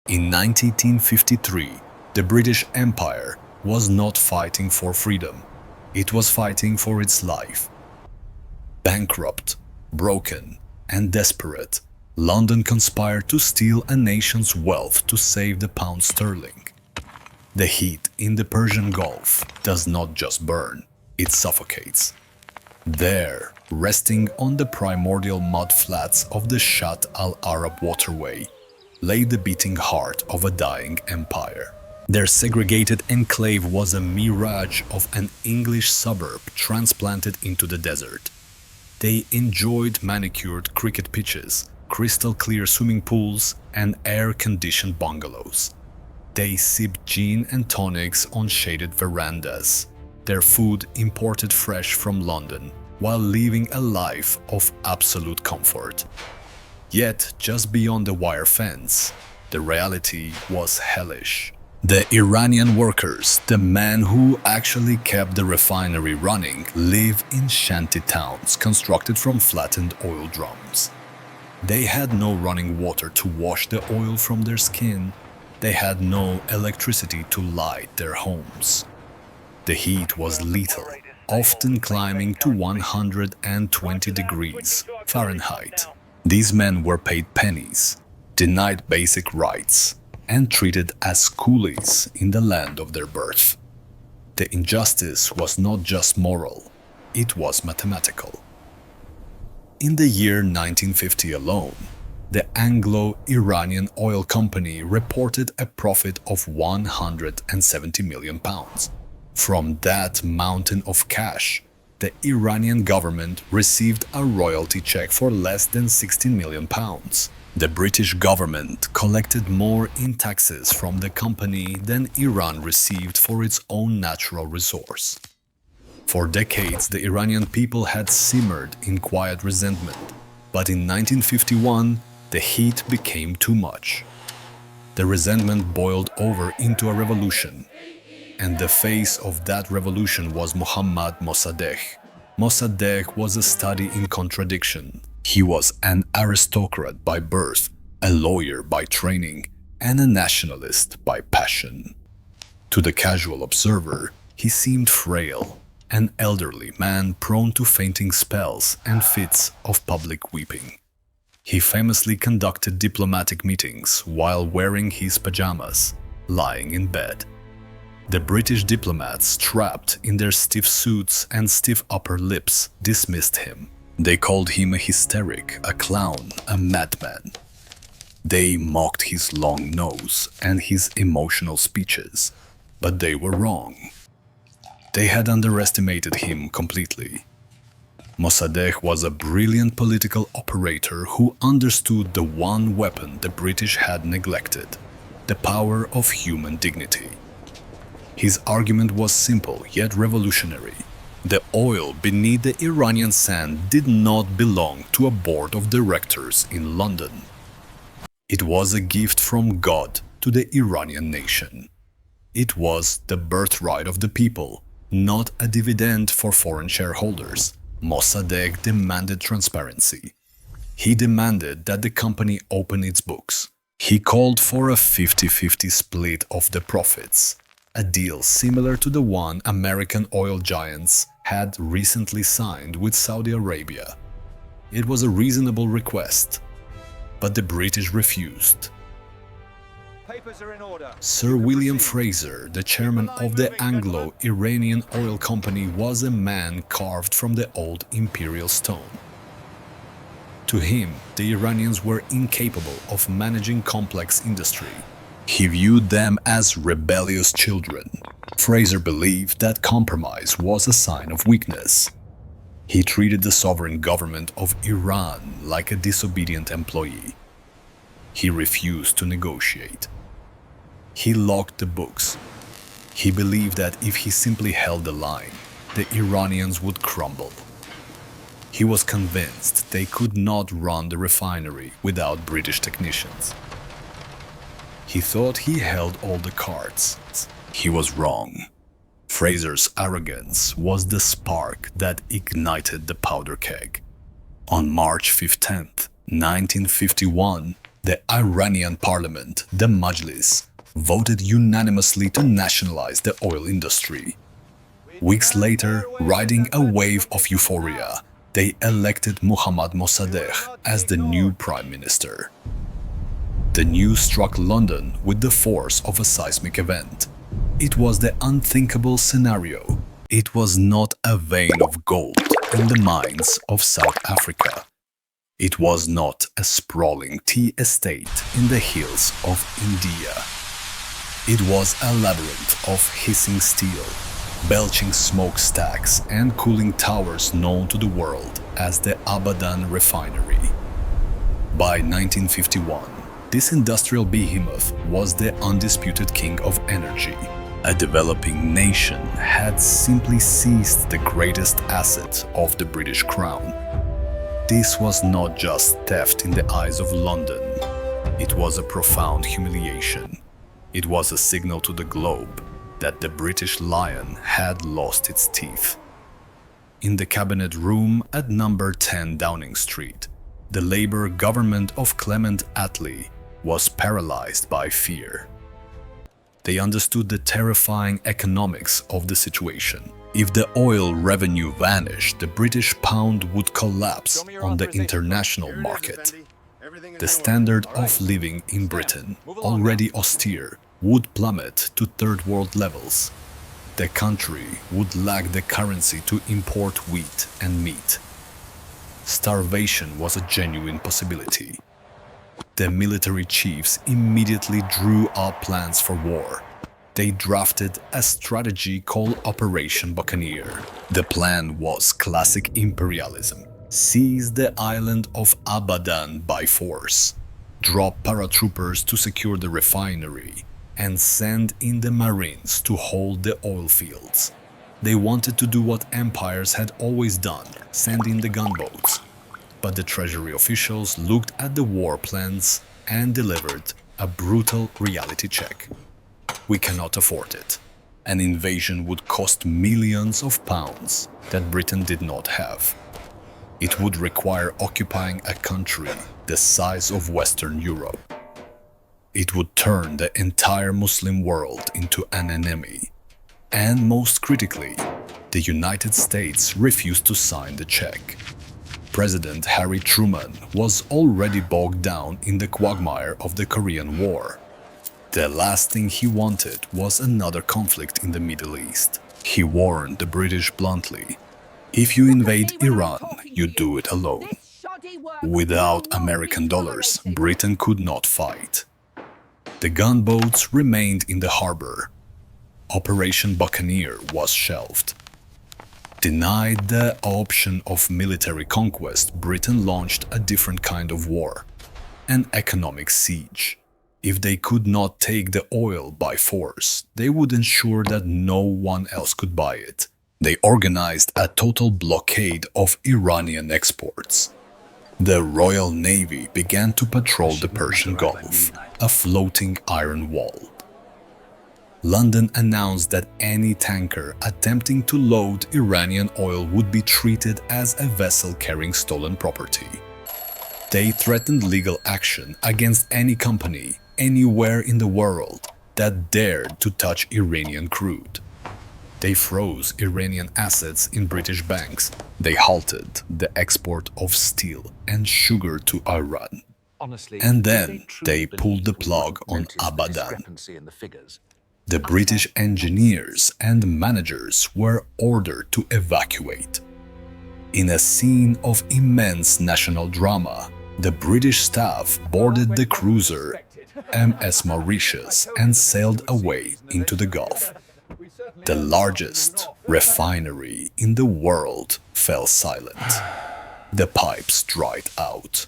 In 1953, the British Empire was not fighting for freedom, it was fighting for its life. Bankrupt, broken, and desperate, London conspired to steal a nation's wealth to save the pound sterling. The heat in the Persian Gulf does not just burn, it suffocates. There, resting on the primordial mud flats of the Shatt al-Arab waterway, lay the beating heart of a dying empire. Their segregated enclave was a mirage of an English suburb transplanted into the desert. They enjoyed manicured cricket pitches, crystal-clear swimming pools, and air-conditioned bungalows. They sipped gin and tonics on shaded verandas, their food imported fresh from London, while living a life of absolute comfort. Yet, just beyond the wire fence, the reality was hellish. The Iranian workers, the men who actually kept the refinery running, live in shanty towns constructed from flattened oil drums. They had no running water to wash the oil from their skin. They had no electricity to light their homes. The heat was lethal, often climbing to 120 degrees Fahrenheit. These men were paid pennies, denied basic rights, and treated as coolies in the land of their birth. The injustice was not just moral, it was mathematical. In the year 1950 alone, the Anglo-Iranian oil company reported a profit of £170 million. From that mountain of cash, the Iranian government received a royalty check for less than £16 million. The British government collected more in taxes from the company than Iran received for its own natural resource. For decades, the Iranian people had simmered in quiet resentment, but in 1951, the heat became too much. The resentment boiled over into a revolution, and the face of that revolution was Mohammad Mossadegh. Mossadegh was a study in contradiction. He was an aristocrat by birth, a lawyer by training, and a nationalist by passion. To the casual observer, he seemed frail, an elderly man prone to fainting spells and fits of public weeping. He famously conducted diplomatic meetings while wearing his pajamas, lying in bed. The British diplomats, trapped in their stiff suits and stiff upper lips, dismissed him. They called him a hysteric, a clown, a madman. They mocked his long nose and his emotional speeches, but they were wrong. They had underestimated him completely. Mossadegh was a brilliant political operator who understood the one weapon the British had neglected, the power of human dignity. His argument was simple yet revolutionary. The oil beneath the Iranian sand did not belong to a board of directors in London. It was a gift from God to the Iranian nation. It was the birthright of the people, not a dividend for foreign shareholders. Mossadegh demanded transparency. He demanded that the company open its books. He called for a 50-50 split of the profits, a deal similar to the one American oil giants had recently signed with Saudi Arabia. It was a reasonable request, but the British refused. Papers are in order. Sir William Fraser, the chairman of the Anglo-Iranian Oil Company, was a man carved from the old imperial stone. To him, the Iranians were incapable of managing complex industry. He viewed them as rebellious children. Fraser believed that compromise was a sign of weakness. He treated the sovereign government of Iran like a disobedient employee. He refused to negotiate. He locked the books. He believed that if he simply held the line, the Iranians would crumble. He was convinced they could not run the refinery without British technicians. He thought he held all the cards. He was wrong. Fraser's arrogance was the spark that ignited the powder keg. On March 15, 1951, The Iranian parliament, the Majlis, voted unanimously to nationalize the oil industry. Weeks later, riding a wave of euphoria, they elected Mohammad Mossadegh as the new prime minister. The news struck London with the force of a seismic event. It was the unthinkable scenario. It was not a vein of gold in the mines of South Africa. It was not a sprawling tea estate in the hills of India. It was a labyrinth of hissing steel, belching smokestacks and cooling towers known to the world as the Abadan refinery. By 1951, this industrial behemoth was the undisputed king of energy. A developing nation had simply seized the greatest asset of the British crown. This was not just theft in the eyes of London. It was a profound humiliation. It was a signal to the globe that the British lion had lost its teeth. In the cabinet room at number 10 Downing Street, the Labour government of Clement Attlee was paralyzed by fear. They understood the terrifying economics of the situation. If the oil revenue vanished, the British pound would collapse on the international market. The standard of living in Britain, already austere, would plummet to third world levels. The country would lack the currency to import wheat and meat. Starvation was a genuine possibility. The military chiefs immediately drew up plans for war. They drafted a strategy called Operation Buccaneer. The plan was classic imperialism. Seize the island of Abadan by force, drop paratroopers to secure the refinery, and send in the Marines to hold the oil fields. They wanted to do what empires had always done, send in the gunboats. But the treasury officials looked at the war plans and delivered a brutal reality check. We cannot afford it. An invasion would cost millions of pounds that Britain did not have. It would require occupying a country the size of Western Europe. It would turn the entire Muslim world into an enemy. And most critically, the United States refused to sign the check. President Harry Truman was already bogged down in the quagmire of the Korean War. The last thing he wanted was another conflict in the Middle East. He warned the British bluntly, "If you invade Iran, you do it alone." Without American dollars, Britain could not fight. The gunboats remained in the harbor. Operation Buccaneer was shelved. Denied the option of military conquest, Britain launched a different kind of war, an economic siege. If they could not take the oil by force, they would ensure that no one else could buy it. They organized a total blockade of Iranian exports. The Royal Navy began to patrol the Persian Gulf, a floating iron wall. London announced that any tanker attempting to load Iranian oil would be treated as a vessel carrying stolen property. They threatened legal action against any company anywhere in the world that dared to touch Iranian crude. They froze Iranian assets in British banks. They halted the export of steel and sugar to Iran. And then they pulled the plug on Abadan. The British engineers and managers were ordered to evacuate. In a scene of immense national drama, the British staff boarded the cruiser MS Mauritius and sailed away into the Gulf. The largest refinery in the world fell silent. The pipes dried out.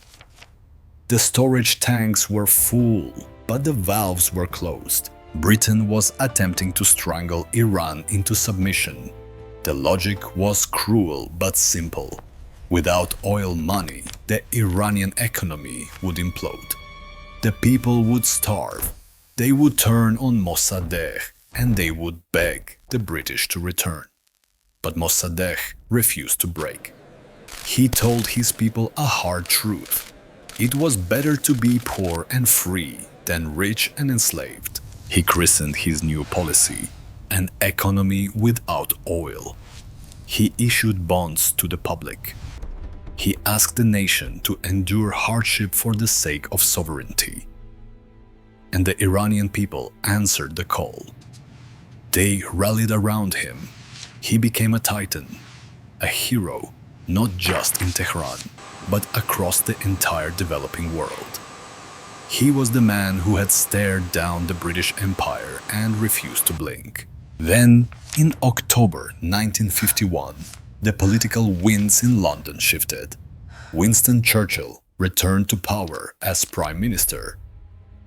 The storage tanks were full, but the valves were closed. Britain was attempting to strangle Iran into submission. The logic was cruel but simple. Without oil money, the Iranian economy would implode. The people would starve. They would turn on Mossadegh and they would beg the British to return. But Mossadegh refused to break. He told his people a hard truth. It was better to be poor and free than rich and enslaved. He christened his new policy an economy without oil. He issued bonds to the public. He asked the nation to endure hardship for the sake of sovereignty. And the Iranian people answered the call. They rallied around him. He became a titan, a hero, not just in Tehran, but across the entire developing world. He was the man who had stared down the British Empire and refused to blink. Then, in October 1951, the political winds in London shifted. Winston Churchill returned to power as Prime Minister.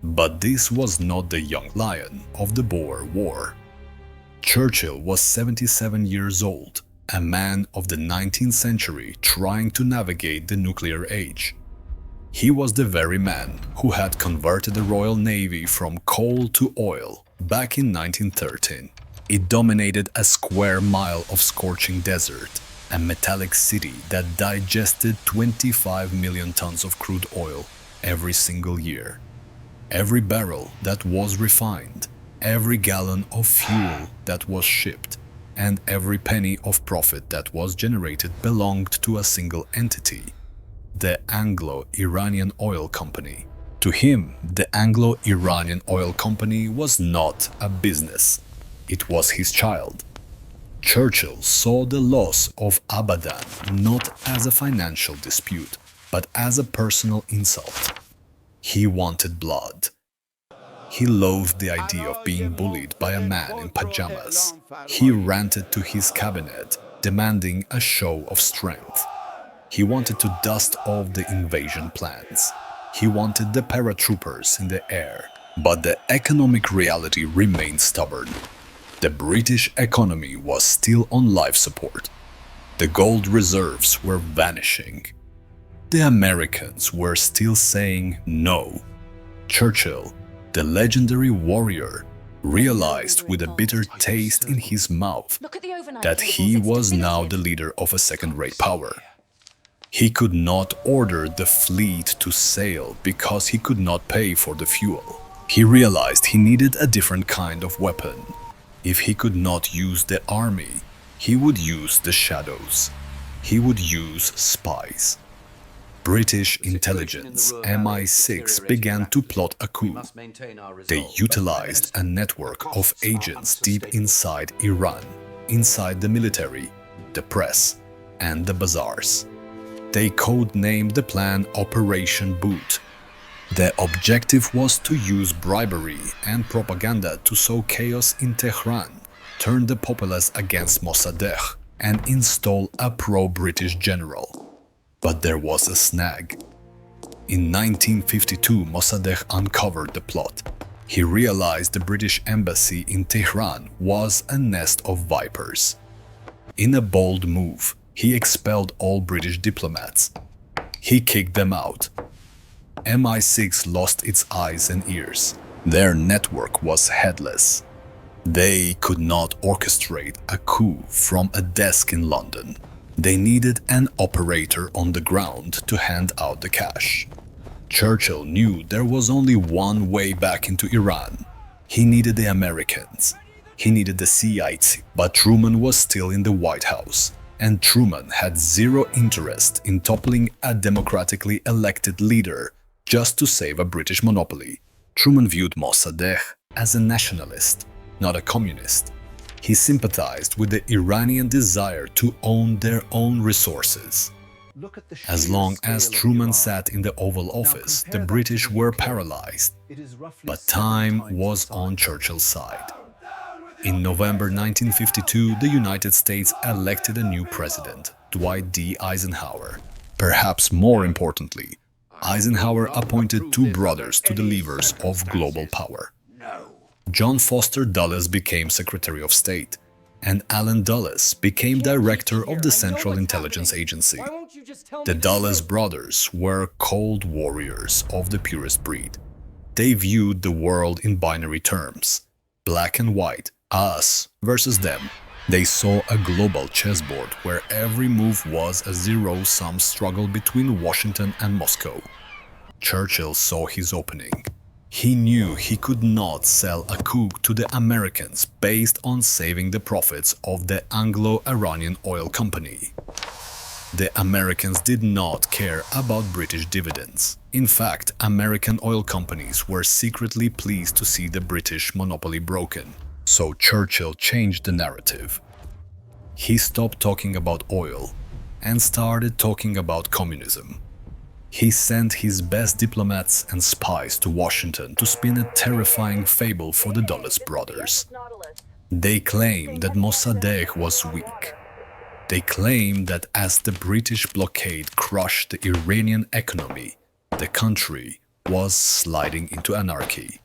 But this was not the young lion of the Boer War. Churchill was 77 years old, a man of the 19th century trying to navigate the nuclear age. He was the very man who had converted the Royal Navy from coal to oil back in 1913. It dominated a square mile of scorching desert, a metallic city that digested 25 million tons of crude oil every single year. Every barrel that was refined, every gallon of fuel that was shipped, and every penny of profit that was generated belonged to a single entity, the Anglo-Iranian Oil Company. To him, the Anglo-Iranian Oil Company was not a business. It was his child. Churchill saw the loss of Abadan not as a financial dispute, but as a personal insult. He wanted blood. He loathed the idea of being bullied by a man in pajamas. He ranted to his cabinet, demanding a show of strength. He wanted to dust off the invasion plans. He wanted the paratroopers in the air. But the economic reality remained stubborn. The British economy was still on life support. The gold reserves were vanishing. The Americans were still saying no. Churchill, the legendary warrior, realized with a bitter taste in his mouth that he was now the leader of a second-rate power. He could not order the fleet to sail because he could not pay for the fuel. He realized he needed a different kind of weapon. If he could not use the army, he would use the shadows. He would use spies. British intelligence, MI6, began to plot a coup. They utilized a network of agents deep inside Iran, inside the military, the press, and the bazaars. They codenamed the plan Operation Boot. The objective was to use bribery and propaganda to sow chaos in Tehran, turn the populace against Mossadegh, and install a pro-British general. But there was a snag. In 1952, Mossadegh uncovered the plot. He realized the British embassy in Tehran was a nest of vipers. In a bold move, he expelled all British diplomats. He kicked them out. MI6 lost its eyes and ears. Their network was headless. They could not orchestrate a coup from a desk in London. They needed an operator on the ground to hand out the cash. Churchill knew there was only one way back into Iran. He needed the Americans. He needed the CIA, but Truman was still in the White House, and Truman had zero interest in toppling a democratically elected leader just to save a British monopoly. Truman viewed Mossadegh as a nationalist, not a communist. He sympathized with the Iranian desire to own their own resources. As long as Truman sat in the Oval Office, the British were paralyzed. But time was on Churchill's side. In November 1952, the United States elected a new president, Dwight D. Eisenhower. Perhaps more importantly, Eisenhower appointed two brothers to the levers of global power. John Foster Dulles became Secretary of State, and Allen Dulles became Director of the Central Intelligence Agency. The Dulles brothers were cold warriors of the purest breed. They viewed the world in binary terms, black and white, us versus them. They saw a global chessboard where every move was a zero-sum struggle between Washington and Moscow. Churchill saw his opening. He knew he could not sell a coup to the Americans based on saving the profits of the Anglo-Iranian oil company. The Americans did not care about British dividends. In fact, American oil companies were secretly pleased to see the British monopoly broken. So Churchill changed the narrative. He stopped talking about oil and started talking about communism. He sent his best diplomats and spies to Washington to spin a terrifying fable for the Dulles brothers. They claimed that Mossadegh was weak. They claimed that as the British blockade crushed the Iranian economy, the country was sliding into anarchy.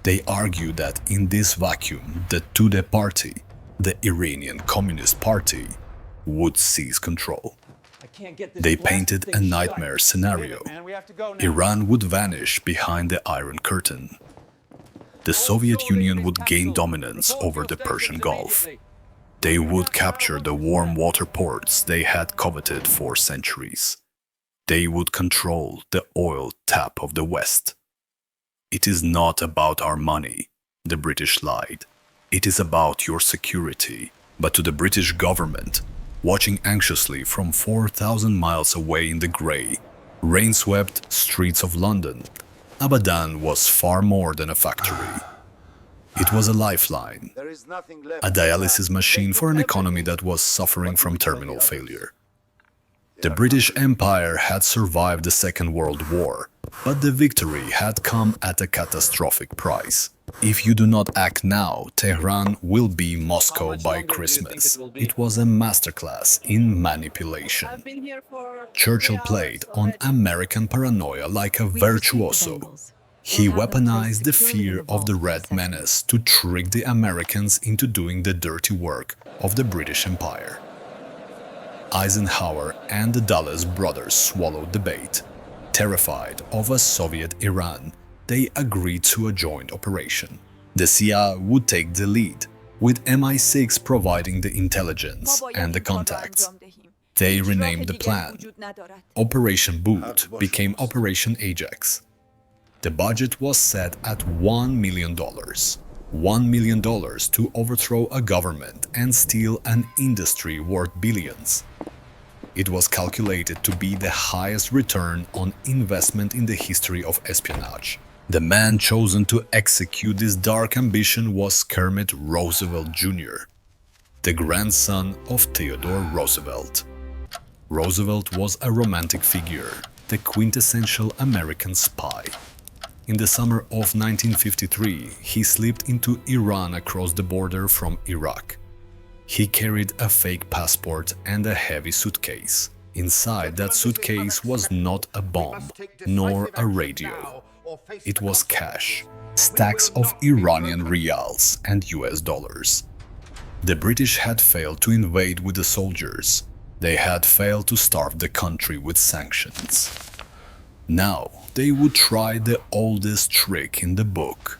They argued that in this vacuum, the Tudeh party, the Iranian Communist Party, would seize control. They painted a nightmare scenario. Iran would vanish behind the Iron Curtain. The Soviet Union would gain dominance over the Persian Gulf. They would capture the warm water ports they had coveted for centuries. They would control the oil tap of the West. It is not about our money, the British lied. It is about your security. But to the British government, watching anxiously from 4,000 miles away in the grey, rain-swept streets of London, Abadan was far more than a factory. It was a lifeline, a dialysis machine for an economy that was suffering from terminal failure. The British Empire had survived the Second World War, but the victory had come at a catastrophic price. If you do not act now, Tehran will be Moscow by Christmas. It was a masterclass in manipulation. Churchill played on American paranoia like a virtuoso. He weaponized the fear of the Red Menace to trick the Americans into doing the dirty work of the British Empire. Eisenhower and the Dulles brothers swallowed the bait. Terrified of a Soviet Iran, they agreed to a joint operation. The CIA would take the lead, with MI6 providing the intelligence and the contacts. They renamed the plan. Operation Boot became Operation Ajax. The budget was set at $1 million. $1 million to overthrow a government and steal an industry worth billions. It was calculated to be the highest return on investment in the history of espionage. The man chosen to execute this dark ambition was Kermit Roosevelt Jr., the grandson of Theodore Roosevelt. Roosevelt was a romantic figure, the quintessential American spy. In the summer of 1953, he slipped into Iran across the border from Iraq. He carried a fake passport and a heavy suitcase. Inside that suitcase was not a bomb, nor a radio. It was cash, stacks of Iranian rials and US dollars. The British had failed to invade with the soldiers. They had failed to starve the country with sanctions. Now, they would try the oldest trick in the book.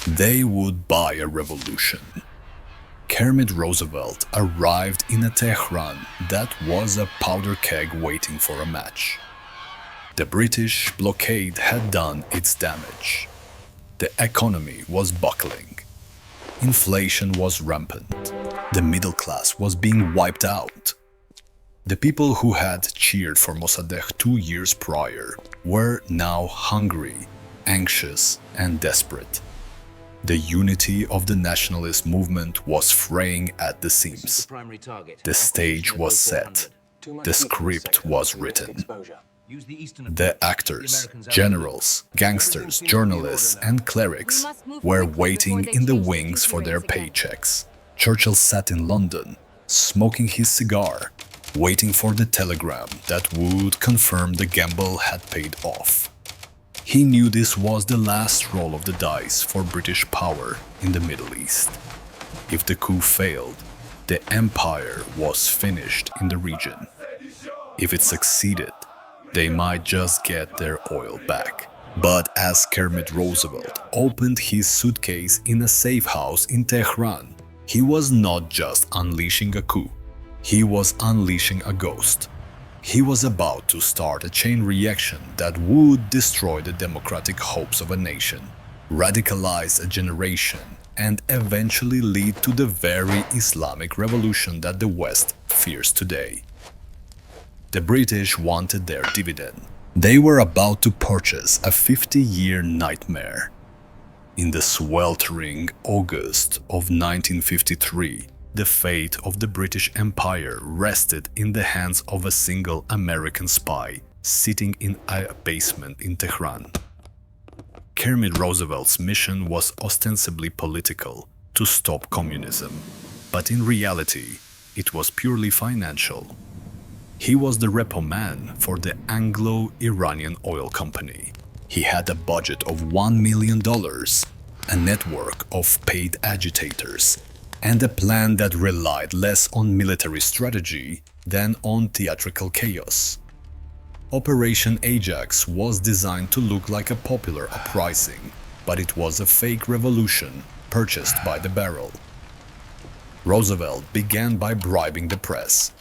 They would buy a revolution. Kermit Roosevelt arrived in a Tehran that was a powder keg waiting for a match. The British blockade had done its damage. The economy was buckling. Inflation was rampant. The middle class was being wiped out. The people who had cheered for Mossadegh 2 years prior were now hungry, anxious, and desperate. The unity of the nationalist movement was fraying at the seams. The stage was set. The script was written. The actors, generals, gangsters, journalists, and clerics were waiting in the wings for their paychecks. Churchill sat in London, smoking his cigar, waiting for the telegram that would confirm the gamble had paid off. He knew this was the last roll of the dice for British power in the Middle East. If the coup failed, the empire was finished in the region. If it succeeded, they might just get their oil back. But as Kermit Roosevelt opened his suitcase in a safe house in Tehran, he was not just unleashing a coup. He was unleashing a ghost. He was about to start a chain reaction that would destroy the democratic hopes of a nation, radicalize a generation, and eventually lead to the very Islamic revolution that the West fears today. The British wanted their dividend. They were about to purchase a 50-year nightmare. In the sweltering August of 1953, the fate of the British Empire rested in the hands of a single American spy sitting in a basement in Tehran. Kermit Roosevelt's mission was ostensibly political, to stop communism, but in reality, it was purely financial. He was the repo man for the Anglo-Iranian oil company. He had a budget of $1 million, a network of paid agitators, and a plan that relied less on military strategy than on theatrical chaos. Operation Ajax was designed to look like a popular uprising, but it was a fake revolution purchased by the barrel. Roosevelt began by bribing the press.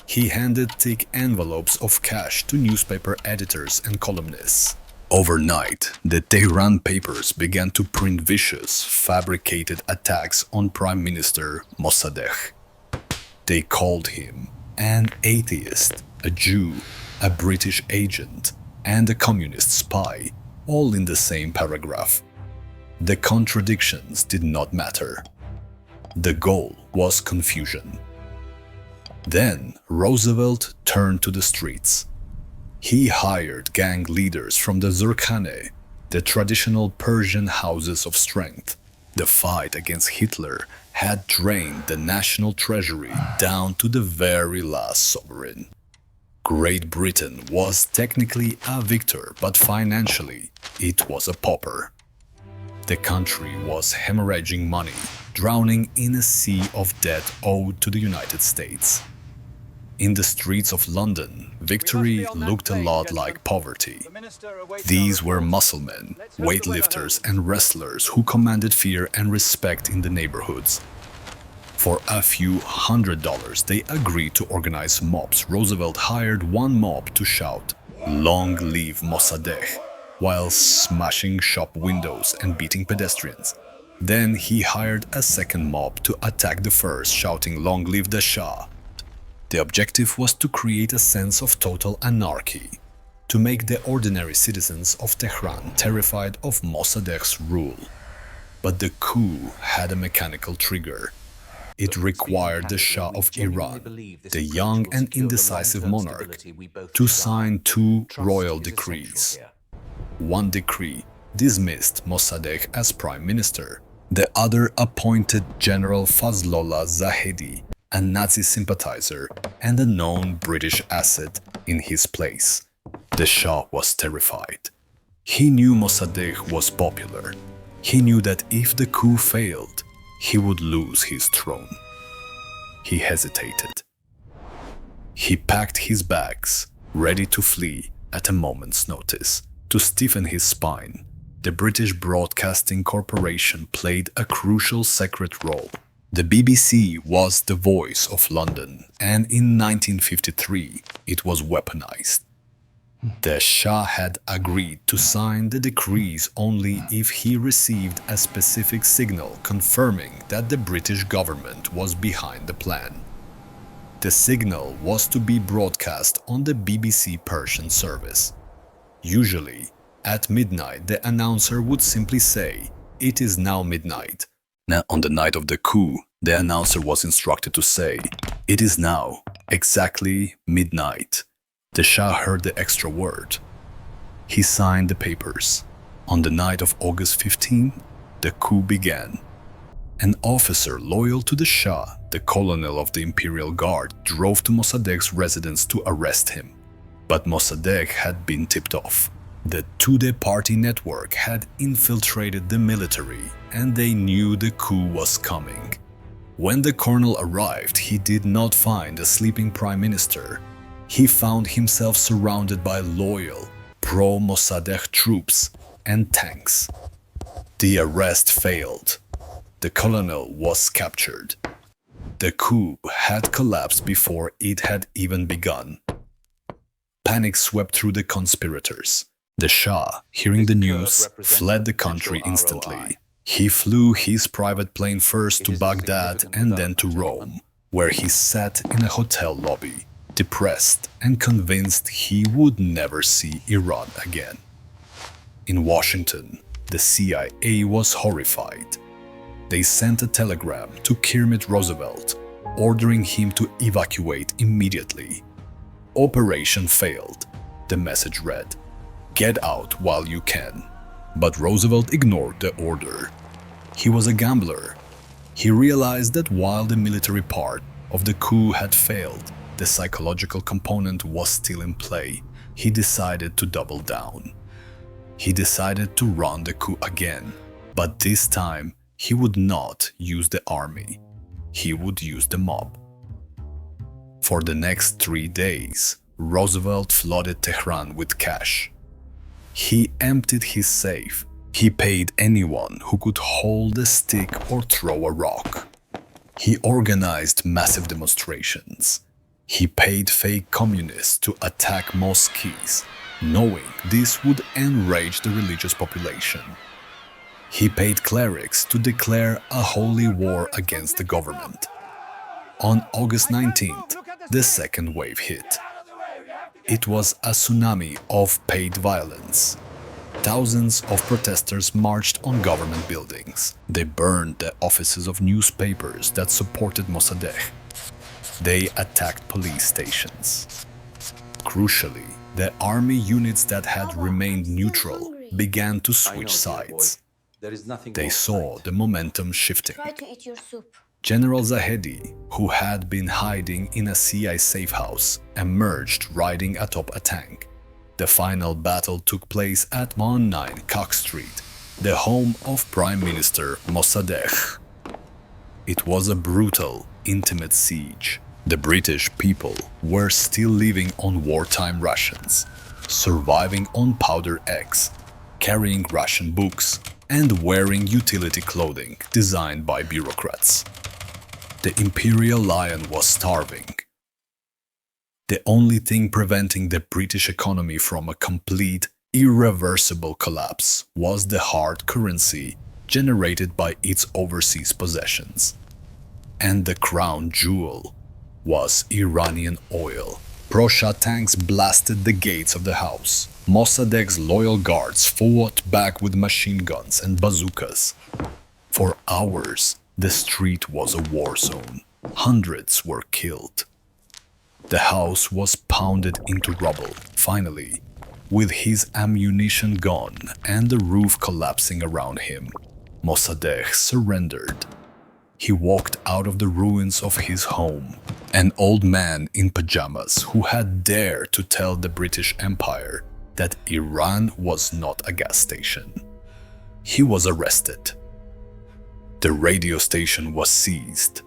He handed thick envelopes of cash to newspaper editors and columnists. Overnight, the Tehran papers began to print vicious, fabricated attacks on Prime Minister Mossadegh. They called him an atheist, a Jew, a British agent, and a communist spy, all in the same paragraph. The contradictions did not matter. The goal was confusion. Then Roosevelt turned to the streets. He hired gang leaders from the Zurkhane, the traditional Persian houses of strength. The fight against Hitler had drained the national treasury down to the very last sovereign. Great Britain was technically a victor, but financially, it was a pauper. The country was hemorrhaging money, drowning in a sea of debt owed to the United States. In the streets of London, victory looked a lot like poverty. These were muscle men, weightlifters and wrestlers who commanded fear and respect in the neighborhoods. For a few $100s, they agreed to organize mobs. Roosevelt hired one mob to shout, "Long live Mossadegh," while smashing shop windows and beating pedestrians. Then he hired a second mob to attack the first, shouting, "Long live the Shah." The objective was to create a sense of total anarchy, to make the ordinary citizens of Tehran terrified of Mossadegh's rule. But the coup had a mechanical trigger. It required the Shah of Iran, the young and indecisive monarch, to sign two royal decrees. One decree dismissed Mossadegh as prime minister. The other appointed General Fazlollah Zahedi, a Nazi sympathizer and a known British asset, in his place. The Shah was terrified. He knew Mossadegh was popular. He knew that if the coup failed, he would lose his throne. He hesitated. He packed his bags, ready to flee at a moment's notice. To stiffen his spine, the British Broadcasting Corporation played a crucial secret role. The BBC was the voice of London, and in 1953 it was weaponized. The Shah had agreed to sign the decrees only if he received a specific signal confirming that the British government was behind the plan. The signal was to be broadcast on the BBC Persian service. Usually, at midnight, the announcer would simply say, "It is now midnight." Now, on the night of the coup, the announcer was instructed to say, "It is now exactly midnight." The Shah heard the extra word. He signed the papers. On the night of August 15, the coup began. An officer loyal to the Shah, the colonel of the Imperial Guard, drove to Mossadegh's residence to arrest him. But Mossadegh had been tipped off. The Tudeh party network had infiltrated the military, and they knew the coup was coming. When the colonel arrived, he did not find a sleeping prime minister. He found himself surrounded by loyal, pro-Mossadegh troops and tanks. The arrest failed. The colonel was captured. The coup had collapsed before it had even begun. Panic swept through the conspirators. The Shah, hearing the news, fled the country instantly. He flew his private plane first to Baghdad and then to Rome, where he sat in a hotel lobby, depressed and convinced he would never see Iran again. In Washington, the CIA was horrified. They sent a telegram to Kermit Roosevelt, ordering him to evacuate immediately. Operation failed. The message read, "Get out while you can." But Roosevelt ignored the order. He was a gambler. He realized that while the military part of the coup had failed, the psychological component was still in play. He decided to double down. He decided to run the coup again, but this time he would not use the army. He would use the mob. For the next 3 days, Roosevelt flooded Tehran with cash. He emptied his safe. He paid anyone who could hold a stick or throw a rock. He organized massive demonstrations. He paid fake communists to attack mosques, knowing this would enrage the religious population. He paid clerics to declare a holy war against the government. On August 19th, the second wave hit. It was a tsunami of paid violence. Thousands of protesters marched on government buildings. They burned the offices of newspapers that supported Mossadegh. They attacked police stations. Crucially, the army units that had remained neutral began to switch sides. They saw the momentum shifting. Try to eat your soup. General Zahedi, who had been hiding in a CIA safe house, emerged riding atop a tank. The final battle took place at 19 Cox Street, the home of Prime Minister Mossadegh. It was a brutal, intimate siege. The British people were still living on wartime rations, surviving on powdered eggs, carrying ration books, and wearing utility clothing designed by bureaucrats. The Imperial Lion was starving. The only thing preventing the British economy from a complete, irreversible collapse was the hard currency generated by its overseas possessions. And the crown jewel was Iranian oil. Pro-Shah tanks blasted the gates of the house. Mossadegh's loyal guards fought back with machine guns and bazookas. For hours, the street was a war zone. Hundreds were killed. The house was pounded into rubble. Finally, with his ammunition gone and the roof collapsing around him, Mossadegh surrendered. He walked out of the ruins of his home, an old man in pajamas who had dared to tell the British Empire that Iran was not a gas station. He was arrested. The radio station was seized.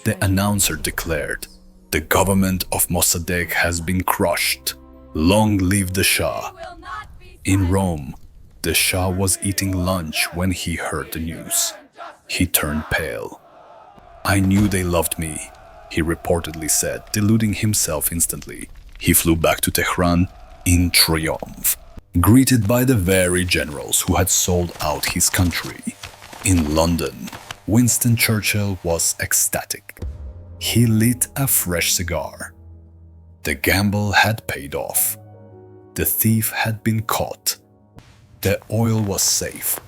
The announcer declared, "The government of Mossadegh has been crushed. Long live the Shah." In Rome, the Shah was eating lunch when he heard the news. He turned pale. "I knew they loved me," he reportedly said, deluding himself instantly. He flew back to Tehran in triumph, greeted by the very generals who had sold out his country. In London, Winston Churchill was ecstatic. He lit a fresh cigar. The gamble had paid off. The thief had been caught. The oil was safe.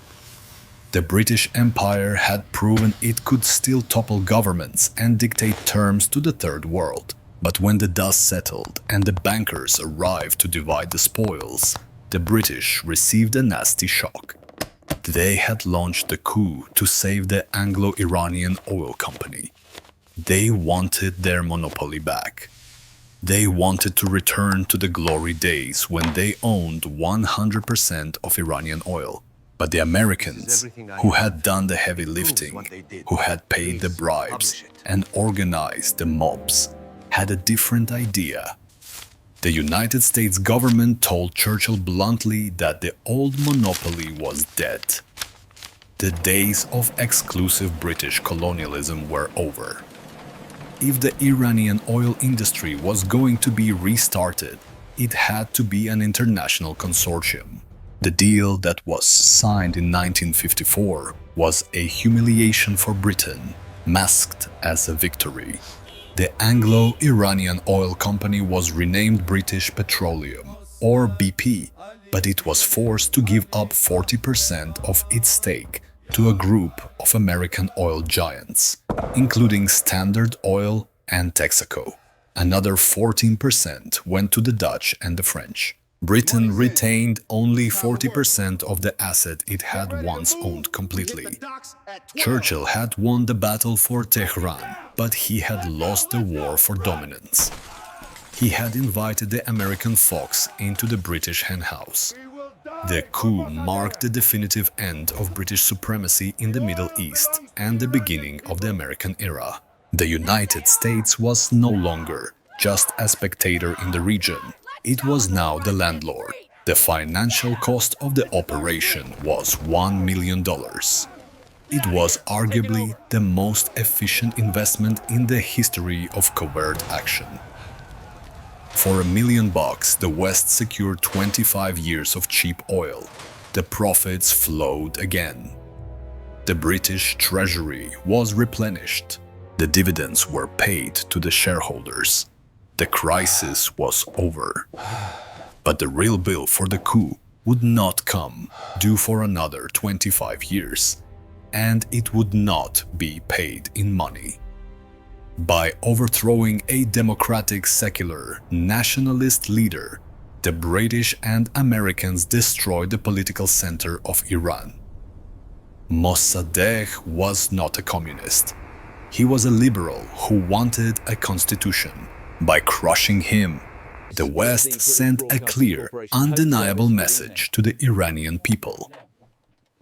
The British Empire had proven it could still topple governments and dictate terms to the Third World. But when the dust settled and the bankers arrived to divide the spoils, the British received a nasty shock. They had launched the coup to save the Anglo-Iranian oil company. They wanted their monopoly back. They wanted to return to the glory days when they owned 100% of Iranian oil. But the Americans, who had done the heavy lifting, who had paid the bribes and organized the mobs, had a different idea. The United States government told Churchill bluntly that the old monopoly was dead. The days of exclusive British colonialism were over. If the Iranian oil industry was going to be restarted, it had to be an international consortium. The deal that was signed in 1954 was a humiliation for Britain, masked as a victory. The Anglo-Iranian oil company was renamed British Petroleum, or BP, but it was forced to give up 40% of its stake to a group of American oil giants, including Standard Oil and Texaco. Another 14% went to the Dutch and the French. Britain retained only 40% of the asset it had once owned completely. Churchill had won the battle for Tehran, but he had lost the war for dominance. He had invited the American fox into the British henhouse. The coup marked the definitive end of British supremacy in the Middle East and the beginning of the American era. The United States was no longer just a spectator in the region. It was now the landlord. The financial cost of the operation was $1 million. It was arguably the most efficient investment in the history of covert action. For $1 million, the West secured 25 years of cheap oil. The profits flowed again. The British treasury was replenished. The dividends were paid to the shareholders. The crisis was over. But the real bill for the coup would not come due for another 25 years, and it would not be paid in money. By overthrowing a democratic, secular, nationalist leader, the British and Americans destroyed the political center of Iran. Mossadegh was not a communist. He was a liberal who wanted a constitution. By crushing him, the West sent a clear, undeniable message to the Iranian people.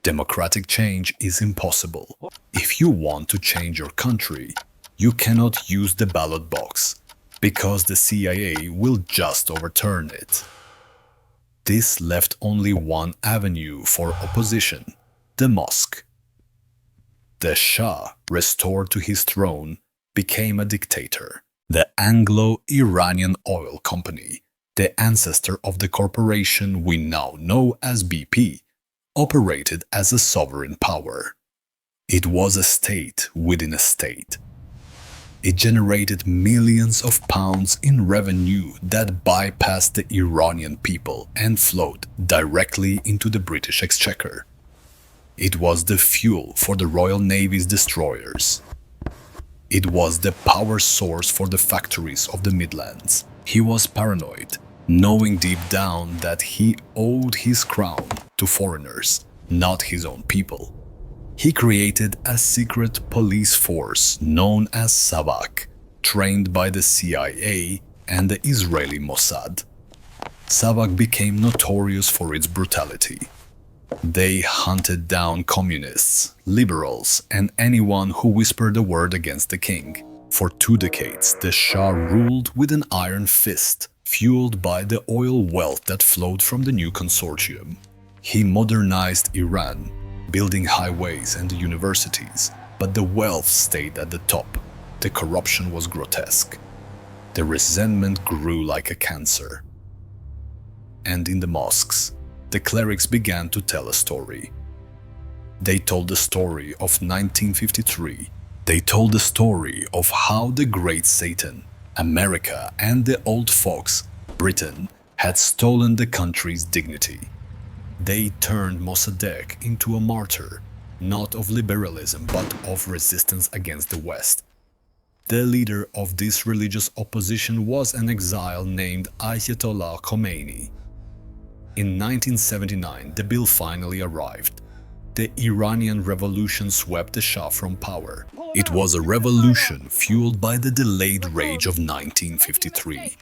Democratic change is impossible. If you want to change your country, you cannot use the ballot box, because the CIA will just overturn it. This left only one avenue for opposition: the mosque. The Shah, restored to his throne, became a dictator. The Anglo-Iranian Oil Company, the ancestor of the corporation we now know as BP, operated as a sovereign power. It was a state within a state. It generated millions of pounds in revenue that bypassed the Iranian people and flowed directly into the British exchequer. It was the fuel for the Royal Navy's destroyers. It was the power source for the factories of the Midlands. He was paranoid, knowing deep down that he owed his crown to foreigners, not his own people. He created a secret police force known as Savak, trained by the CIA and the Israeli Mossad. Savak became notorious for its brutality. They hunted down communists, liberals, and anyone who whispered a word against the king. For 2 decades, the Shah ruled with an iron fist, fueled by the oil wealth that flowed from the new consortium. He modernized Iran, building highways and universities, but the wealth stayed at the top. The corruption was grotesque. The resentment grew like a cancer. And in the mosques, the clerics began to tell a story. They told the story of 1953. They told the story of how the great Satan, America, and the old fox, Britain, had stolen the country's dignity. They turned Mossadegh into a martyr, not of liberalism but of resistance against the West. The leader of this religious opposition was an exile named Ayatollah Khomeini. In 1979, the bill finally arrived. The Iranian Revolution swept the Shah from power. It was a revolution fueled by the delayed rage of 1953,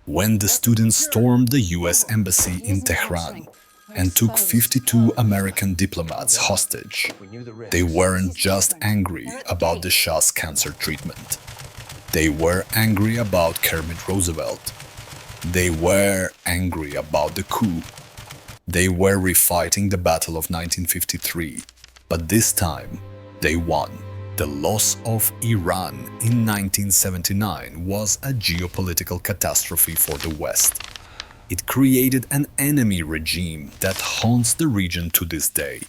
when the students stormed the US Embassy in Tehran and took 52 American diplomats hostage. They weren't just angry about the Shah's cancer treatment. They were angry about Kermit Roosevelt. They were angry about the coup. They were refighting the Battle of 1953, but this time they won. The loss of Iran in 1979 was a geopolitical catastrophe for the West. It created an enemy regime that haunts the region to this day.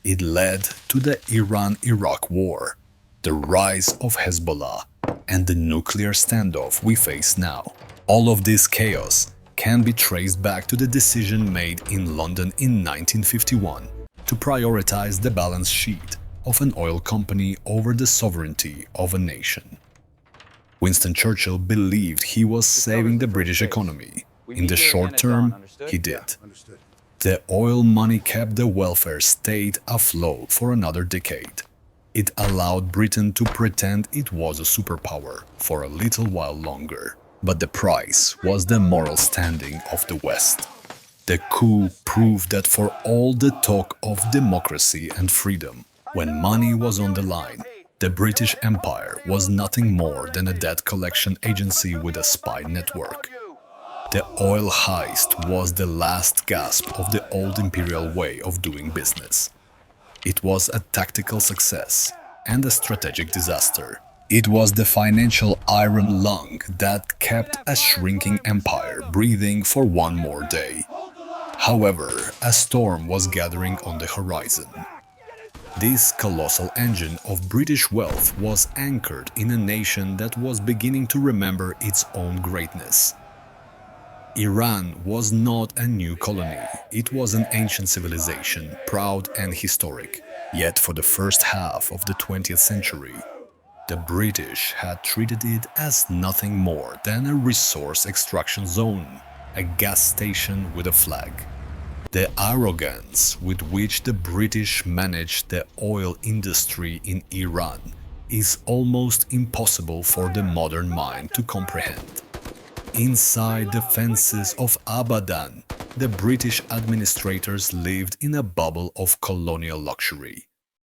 It led to the Iran-Iraq War, the rise of Hezbollah, and the nuclear standoff we face now. All of this chaos can be traced back to the decision made in London in 1951 to prioritize the balance sheet of an oil company over the sovereignty of a nation. Winston Churchill believed he was saving the British economy. In the short term, he did. The oil money kept the welfare state afloat for another decade. It allowed Britain to pretend it was a superpower for a little while longer. But the price was the moral standing of the West. The coup proved that for all the talk of democracy and freedom, when money was on the line, the British Empire was nothing more than a debt collection agency with a spy network. The oil heist was the last gasp of the old imperial way of doing business. It was a tactical success and a strategic disaster. It was the financial iron lung that kept a shrinking empire breathing for one more day. However, a storm was gathering on the horizon. This colossal engine of British wealth was anchored in a nation that was beginning to remember its own greatness. Iran was not a new colony, it was an ancient civilization, proud and historic. Yet for the first half of the 20th century, the British had treated it as nothing more than a resource extraction zone, a gas station with a flag. The arrogance with which the British managed the oil industry in Iran is almost impossible for the modern mind to comprehend. Inside the fences of Abadan, the British administrators lived in a bubble of colonial luxury.